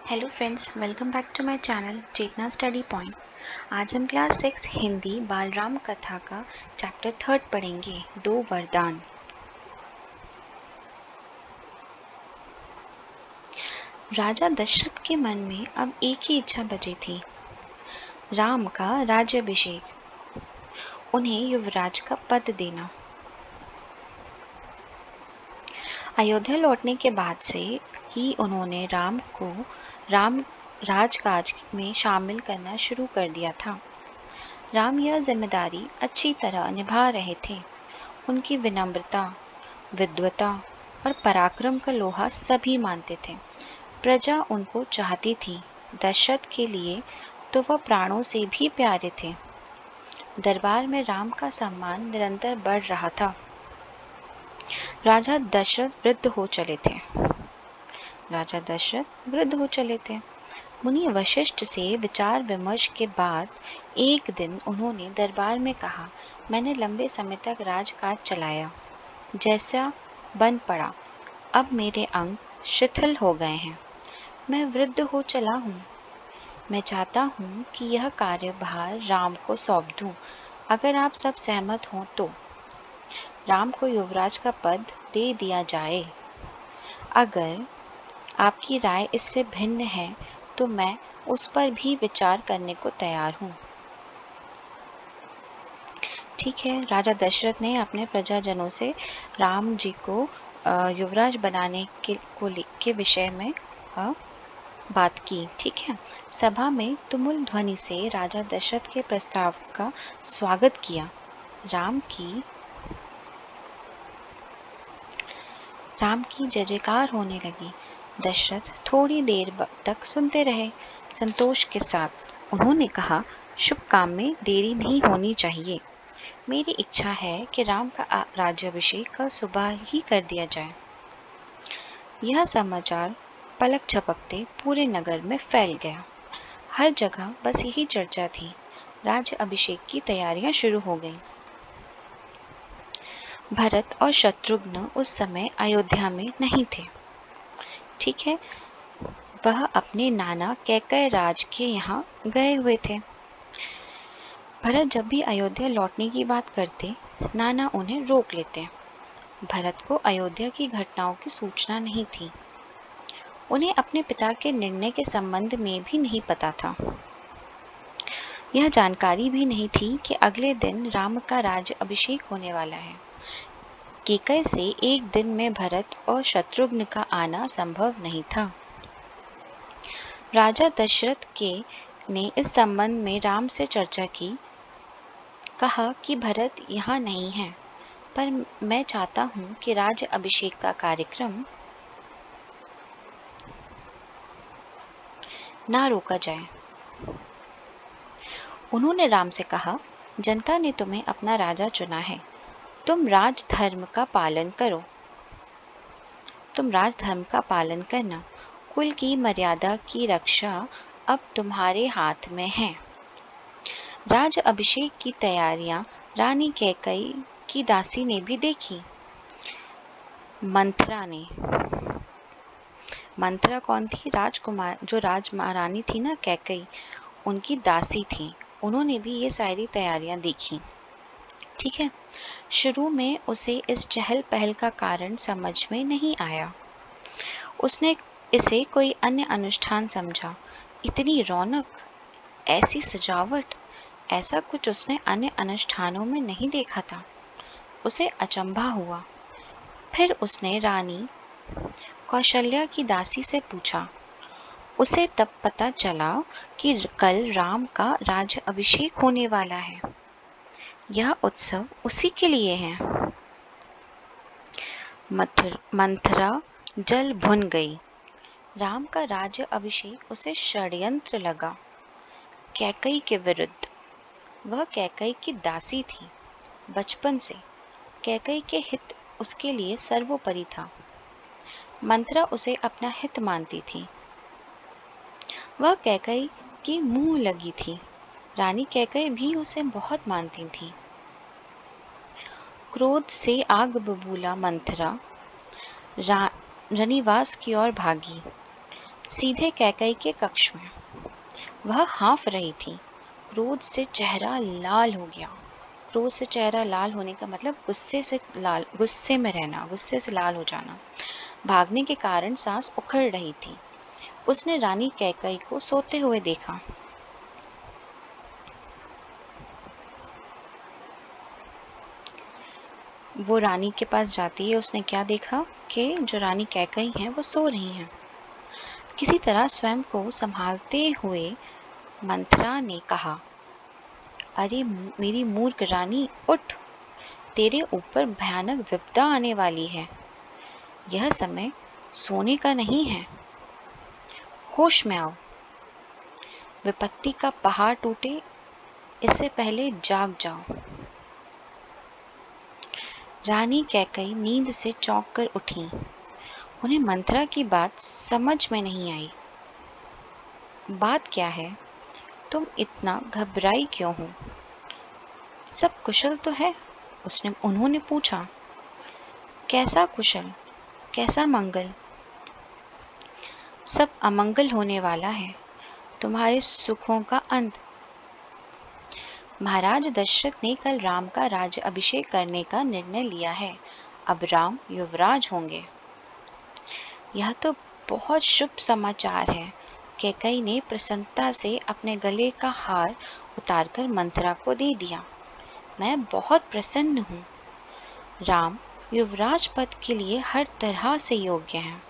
Hello friends, welcome back to my channel Chetna study point. आज हम class 6 Hindi Balram कथा का चैप्टर 3 पढ़ेंगे, दो वरदान। राजा दशरथ के मन में अब एक ही इच्छा बची थी, राम का राज्याभिषेक, उन्हें युवराज का पद देना। अयोध्या लौटने के बाद से ही उन्होंने राम को राजकाज में शामिल करना शुरू कर दिया था। राम यह जिम्मेदारी अच्छी तरह निभा रहे थे। उनकी विनम्रता, विद्वता और पराक्रम का लोहा सभी मानते थे। प्रजा उनको चाहती थी। दशरथ के लिए तो वह प्राणों से भी प्यारे थे। दरबार में राम का सम्मान निरंतर बढ़ रहा था। राजा दशरथ वृद्ध हो चले थे। मुनि वशिष्ठ से विचार विमर्श के बाद एक दिन उन्होंने दरबार में कहा, मैंने लंबे समय तक राजकाज चलाया, जैसा बन पड़ा। अब मेरे अंग शिथिल हो गए हैं। मैं वृद्ध हो चला हूँ। मैं चाहता हूँ कि यह कार्यभार राम को सौंप दूँ। अगर आप सब सहमत हों तो राम को युवराज का पद दे दिया जाए। अगर आपकी राय इससे भिन्न है तो मैं उस पर भी विचार करने को तैयार हूँ। ठीक है, राजा दशरथ ने अपने प्रजाजनों से राम जी को युवराज बनाने के विषय में बात की। ठीक है, सभा में तुमुल ध्वनि से राजा दशरथ के प्रस्ताव का स्वागत किया। राम की जय जयकार होने लगी। दशरथ थोड़ी देर तक सुनते रहे, संतोष के साथ। उन्होंने कहा, शुभ काम में देरी नहीं होनी चाहिए। मेरी इच्छा है कि राम का राज्याभिषेक कल सुबह ही कर दिया जाए। यह समाचार पलक झपकते पूरे नगर में फैल गया। हर जगह बस यही चर्चा थी। राज्याभिषेक की तैयारियां शुरू हो गईं। भरत और शत्रुघ्न उस समय अयोध्या में नहीं थे। ठीक है, वह अपने नाना कैकय राज के यहाँ गए हुए थे। भरत जब भी अयोध्या लौटने की बात करते, नाना उन्हें रोक लेते। भरत को अयोध्या की घटनाओं की सूचना नहीं थी। उन्हें अपने पिता के निर्णय के संबंध में भी नहीं पता था। यह जानकारी भी नहीं थी कि अगले दिन राम का राज्याभिषेक होने वाला है। कैकय से एक दिन में भरत और शत्रुघ्न का आना संभव नहीं था। राजा दशरथ ने इस संबंध में राम से चर्चा की। कहा कि भरत यहाँ नहीं है, पर मैं चाहता हूँ कि राज्याभिषेक का कार्यक्रम ना रोका जाए। उन्होंने राम से कहा, जनता ने तुम्हें अपना राजा चुना है। तुम राजधर्म का पालन करना। कुल की मर्यादा की रक्षा अब तुम्हारे हाथ में है। राज्याभिषेक की तैयारियां रानी कैकई की दासी ने भी देखी। मंथरा कौन थी? जो राजमहारानी थी ना, कैकई, उनकी दासी थी। उन्होंने भी ये सारी तैयारियां देखी। ठीक है, शुरू में उसे इस चहल पहल का कारण समझ में नहीं आया। उसने इसे कोई अन्य अनुष्ठान समझा। इतनी रौनक, ऐसी सजावट, ऐसा कुछ उसने अन्य अनुष्ठानों में नहीं देखा था। उसे अचंभा हुआ। फिर उसने रानी कौशल्या की दासी से पूछा। उसे तब पता चला कि कल राम का राज्याभिषेक होने वाला है। यह उत्सव उसी के लिए है। मंथरा जल भुन गई। राम का राज्याभिषेक उसे षड्यंत्र लगा, कैकई के विरुद्ध। वह कैकई की दासी थी। बचपन से कैकई के हित उसके लिए सर्वोपरि था। मंथरा उसे अपना हित मानती थी। वह कैकई की मुंह लगी थी। रानी कैकई भी उसे बहुत मानती थी। क्रोध से आग बबूला मंथरा रनिवास की ओर भागी। सीधे कैकई के कक्ष में। वह हाँफ रही थी। क्रोध से चेहरा लाल हो गया। क्रोध से चेहरा लाल होने का मतलब गुस्से में रहना, गुस्से से लाल हो जाना। भागने के कारण सांस उखड़ रही थी। उसने रानी कैकई को सोते हुए देखा। वो रानी के पास जाती है। उसने क्या देखा कि जो रानी कैकई हैं वो सो रही हैं। किसी तरह स्वयं को संभालते हुए मंथरा ने कहा, अरे मेरी मूर्ख रानी, उठ, तेरे ऊपर भयानक विपदा आने वाली है। यह समय सोने का नहीं है। होश में आओ। विपत्ति का पहाड़ टूटे इससे पहले जाग जाओ। रानी कैकई नींद से चौंक कर उठी। उन्हें मंथरा की बात समझ में नहीं आई। बात क्या है? तुम इतना घबराई क्यों हो? सब कुशल तो है? उन्होंने पूछा। कैसा कुशल, कैसा मंगल? सब अमंगल होने वाला है, तुम्हारे सुखों का अंत। महाराज दशरथ ने कल राम का राज्य अभिषेक करने का निर्णय लिया है। अब राम युवराज होंगे। यह तो बहुत शुभ समाचार है। कैकई ने प्रसन्नता से अपने गले का हार उतारकर मंथरा को दे दिया। मैं बहुत प्रसन्न हूँ। राम युवराज पद के लिए हर तरह से योग्य हैं।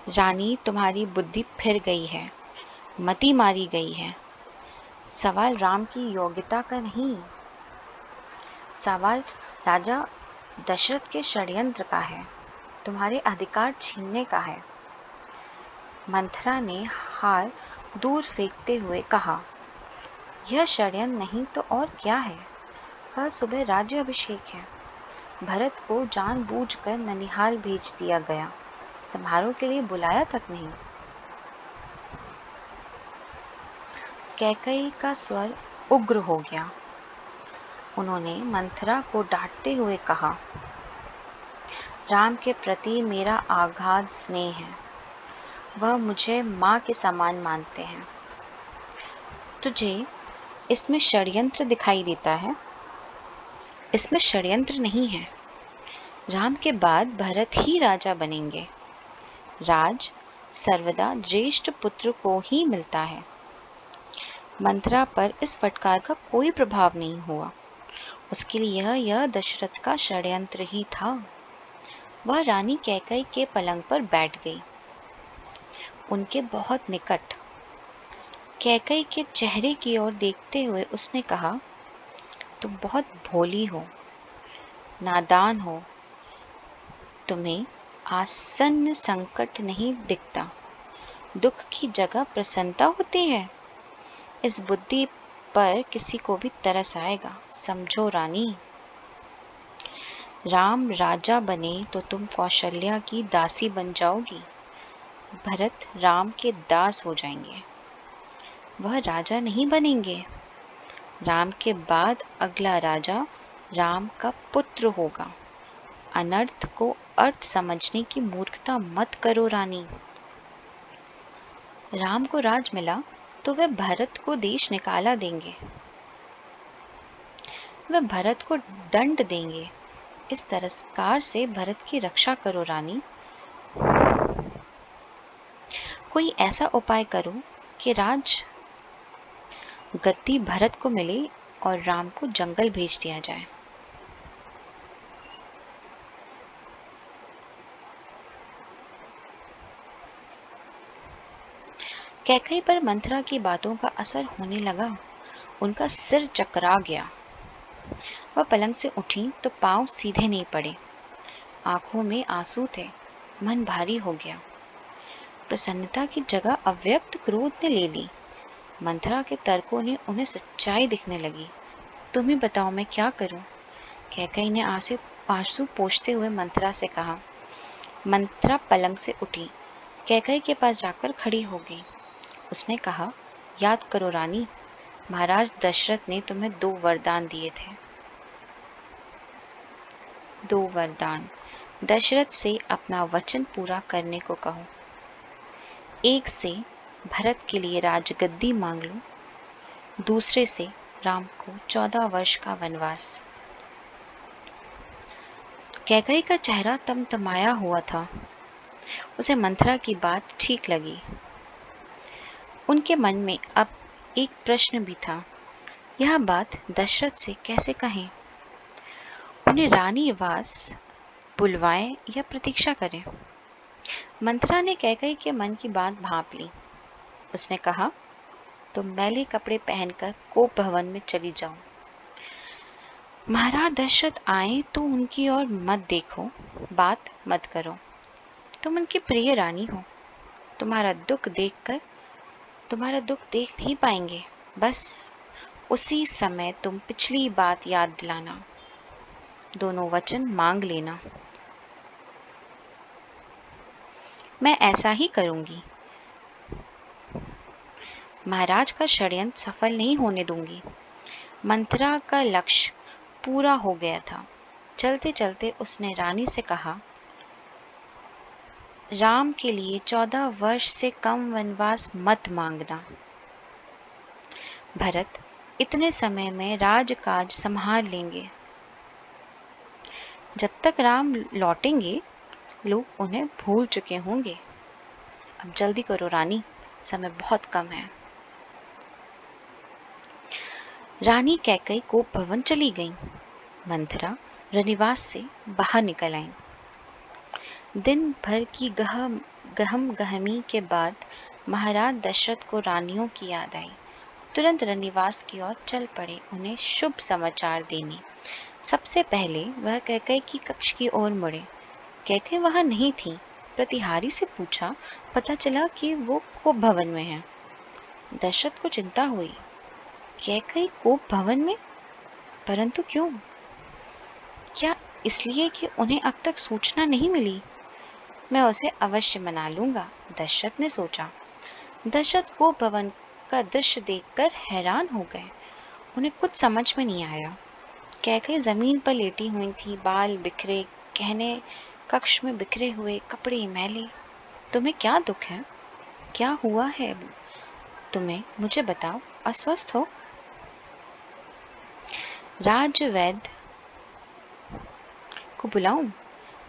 रानी, तुम्हारी बुद्धि फिर गई है, मति मारी गई है। सवाल राम की योग्यता का नहीं, सवाल राजा दशरथ के षड्यंत्र का है, तुम्हारे अधिकार छीनने का है। मंथरा ने हार दूर फेंकते हुए कहा, यह षड्यंत्र नहीं तो और क्या है। कल सुबह राज्य अभिषेक है। भरत को जानबूझकर ननिहाल भेज दिया गया, समारोह के लिए बुलाया तक नहीं। कैकई का स्वर उग्र हो गया। उन्होंने मंथरा को डांटते हुए कहा, राम के प्रति मेरा अगाध स्नेह है। वह मुझे माँ के समान मानते हैं। तुझे इसमें षड्यंत्र दिखाई देता है? इसमें षड्यंत्र नहीं है। राम के बाद भरत ही राजा बनेंगे। राज सर्वदा ज्येष्ठ पुत्र को ही मिलता है। मंथरा पर इस फटकार का कोई प्रभाव नहीं हुआ। उसके लिए यह दशरथ का षड्यंत्र ही था। वह रानी कैकई के पलंग पर बैठ गई, उनके बहुत निकट। कैकई के चेहरे की ओर देखते हुए उसने कहा, तुम बहुत भोली हो, नादान हो। तुम्हें आसन्न संकट नहीं दिखता। दुख की जगह प्रसन्नता होती है। इस बुद्धि पर किसी को भी तरस आएगा, समझो रानी। राम राजा बने तो तुम कौशल्या की दासी बन जाओगी। भरत राम के दास हो जाएंगे। वह राजा नहीं बनेंगे। राम के बाद अगला राजा राम का पुत्र होगा। अनर्थ को अर्थ समझने की मूर्खता मत करो रानी। राम को राज मिला तो वे भरत को देश निकाला देंगे। वे भरत को दंड देंगे। इस तिरस्कार से भरत की रक्षा करो रानी। कोई ऐसा उपाय करो कि राज गद्दी भरत को मिले और राम को जंगल भेज दिया जाए। कैकई पर मंथरा की बातों का असर होने लगा। उनका सिर चकरा गया। वह पलंग से उठी तो पांव सीधे नहीं पड़े। आंखों में आंसू थे। मन भारी हो गया। प्रसन्नता की जगह अव्यक्त क्रोध ने ले ली। मंथरा के तर्कों ने उन्हें सच्चाई दिखने लगी। तुम ही बताओ, मैं क्या करूं? कैकई ने आंसू पोंछते हुए मंथरा से कहा। मंथरा पलंग से उठी, कैकई के पास जाकर खड़ी हो गई। उसने कहा, याद करो रानी, महाराज दशरथ ने तुम्हें 2 वरदान दिए थे। 2 वरदान। दशरथ से अपना वचन पूरा करने को कहो। एक से भरत के लिए राजगद्दी मांग लो, दूसरे से राम को 14 वर्ष का वनवास। कैकई का चेहरा तमतमाया हुआ था। उसे मंथरा की बात ठीक लगी। उनके मन में अब एक प्रश्न भी था, यह बात दशरथ से कैसे कहें? उन्हें रानी वास बुलवाएं या प्रतीक्षा करें? मंथरा ने कैकई के मन की बात भांप ली। उसने कहा, तुम मैले कपड़े पहनकर कोप भवन में चली जाओ। महाराज दशरथ आए तो उनकी ओर मत देखो, बात मत करो। तुम उनकी प्रिय रानी हो। तुम्हारा दुख देख नहीं पाएंगे। बस उसी समय तुम पिछली बात याद दिलाना, दोनों वचन मांग लेना। मैं ऐसा ही करूंगी। महाराज का षड्यंत्र सफल नहीं होने दूंगी। मंथरा का लक्ष्य पूरा हो गया था। चलते चलते उसने रानी से कहा, राम के लिए 14 वर्ष से कम वनवास मत मांगना। भरत इतने समय में राजकाज संभाल लेंगे। जब तक राम लौटेंगे लोग उन्हें भूल चुके होंगे। अब जल्दी करो रानी, समय बहुत कम है। रानी कैकई कोप भवन चली गई। मंथरा रनिवास से बाहर निकल आई। दिन भर की गहम गहमी के बाद महाराज दशरथ को रानियों की याद आई। तुरंत रनिवास की ओर चल पड़े उन्हें शुभ समाचार देने। सबसे पहले वह कैकई की कक्ष की ओर मुड़े। कैकई वहां नहीं थी। प्रतिहारी से पूछा, पता चला कि वो कोप भवन में है। दशरथ को चिंता हुई। कैकई कोप भवन में? परंतु क्यों? क्या इसलिए कि उन्हें अब तक सूचना नहीं मिली? मैं उसे अवश्य मना लूंगा, दशरथ ने सोचा। दशरथ कोप भवन का दृश्य देखकर हैरान हो गए। उन्हें कुछ समझ में नहीं आया। कैकई जमीन पर लेटी हुई थी, बाल बिखरे, गहने कक्ष में बिखरे हुए, कपड़े मैले। तुम्हें क्या दुख है? क्या हुआ है तुम्हें? मुझे बताओ। अस्वस्थ हो? राजवैद्य को बुलाऊं?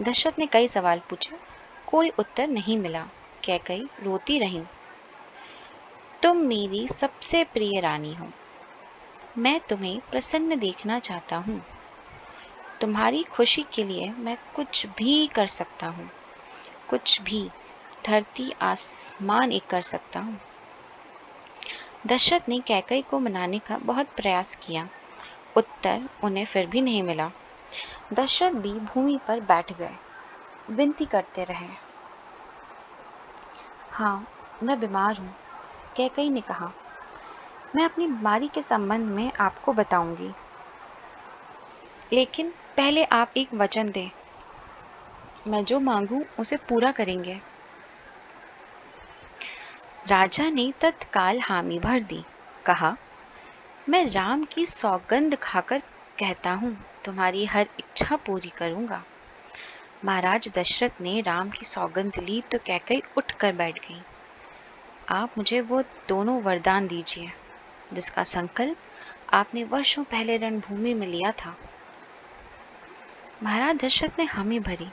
दशरथ ने कई सवाल पूछे। कोई उत्तर नहीं मिला। कैकई रोती रही। तुम मेरी सबसे प्रिय रानी हो। मैं तुम्हें प्रसन्न देखना चाहता हूँ। तुम्हारी खुशी के लिए मैं कुछ भी कर सकता हूँ। कुछ भी, धरती आसमान एक कर सकता हूँ। दशरथ ने कैकई को मनाने का बहुत प्रयास किया। उत्तर उन्हें फिर भी नहीं मिला। दशरथ भी भूमि पर बैठ गए, विनती करते रहे। हाँ, मैं बीमार हूँ, कैकई ने कहा। मैं अपनी बीमारी के संबंध में आपको बताऊंगी, लेकिन पहले आप एक वचन दें। मैं जो मांगू उसे पूरा करेंगे। राजा ने तत्काल हामी भर दी। कहा, मैं राम की सौगंध खाकर कहता हूँ, तुम्हारी हर इच्छा पूरी करूंगा। महाराज दशरथ ने राम की सौगंध ली तो कैकई उठकर बैठ गई। आप मुझे वो दोनों वरदान दीजिए जिसका संकल्प आपने वर्षों पहले रणभूमि में लिया था। महाराज दशरथ ने हामी भरी।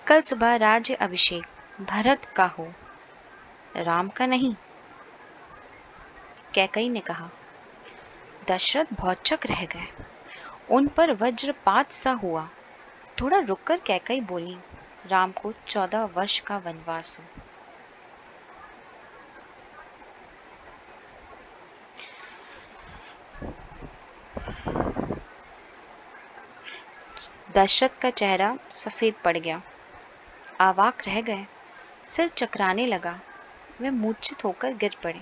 कल सुबह राज्य अभिषेक भरत का हो, राम का नहीं, कैकई ने कहा। दशरथ भौचक रह गए। उन पर वज्रपात सा हुआ। थोड़ा रुककर कैकई बोली, राम को 14 वर्ष का वनवास हो। दशरथ का चेहरा सफेद पड़ गया। अवाक रह गए। सिर चकराने लगा। वे मूर्छित होकर गिर पड़े।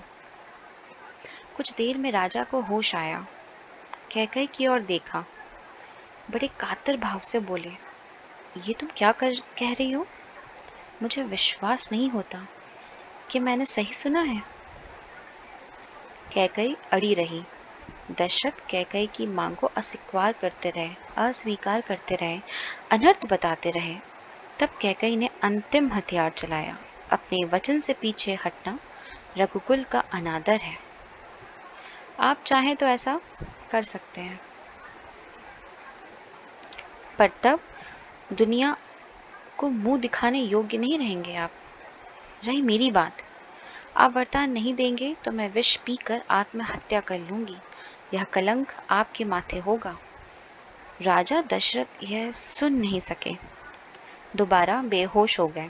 कुछ देर में राजा को होश आया। कैकई की ओर देखा। बड़े कातर भाव से बोले, ये तुम क्या कह रही हो? मुझे विश्वास नहीं होता कि मैंने सही सुना है। कैकई अड़ी रही। दशरथ कैकई की मांग को अस्वीकार करते रहे, अनर्थ बताते रहे। तब कैकई ने अंतिम हथियार चलाया। अपने वचन से पीछे हटना रघुकुल का अनादर है। आप चाहें तो ऐसा कर सकते हैं, पर तब दुनिया को मुंह दिखाने योग्य नहीं रहेंगे आप। रही मेरी बात, आप वरदान नहीं देंगे तो मैं विष पीकर आत्महत्या कर लूंगी। यह कलंक आपके माथे होगा। राजा दशरथ यह सुन नहीं सके, दोबारा बेहोश हो गए।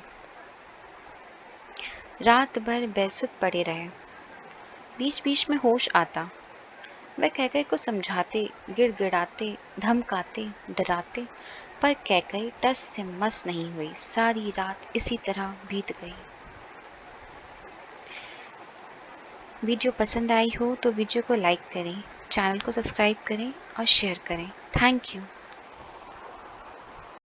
रात भर बेसुध पड़े रहे। बीच बीच में होश आता। वह कैकई को समझाते, गिड़गिड़ाते, धमकाते, डराते, पर कैकई टस से मस नहीं हुई। सारी रात इसी तरह बीत गई। वीडियो पसंद आई हो तो वीडियो को लाइक करें, चैनल को सब्सक्राइब करें और शेयर करें। Thank you.